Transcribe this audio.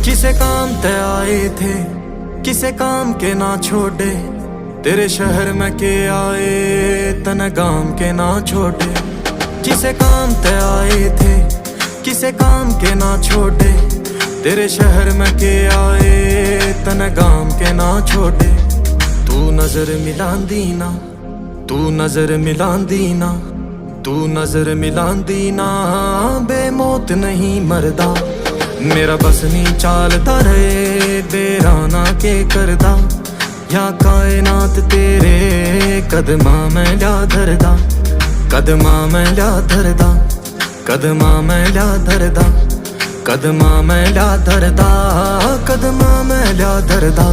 किसे काम ते आए थे, किसे काम के ना छोड़े। तेरे शहर में के आए तने गाम के ना छोड़े। किसे काम ते आए थे, किसे काम के ना छोड़े। तेरे शहर में के आए तने गाम के ना छोड़े। तू नजर मिलांदी ना, तू नजर मिलांदी ना, तू नजर मिलांदी ना, बेमौत नहीं मरदा। मेरा बस नहीं चालता रहे बेराना के करदा, या कायनात तेरे कदमा मैं ल्या धरदा। कदमा मैं ल्या धरदा, कदमा मैं ल्या धरदा, कदमा मैं ल्या धरदा, कदमा मैं ल्या धरदा।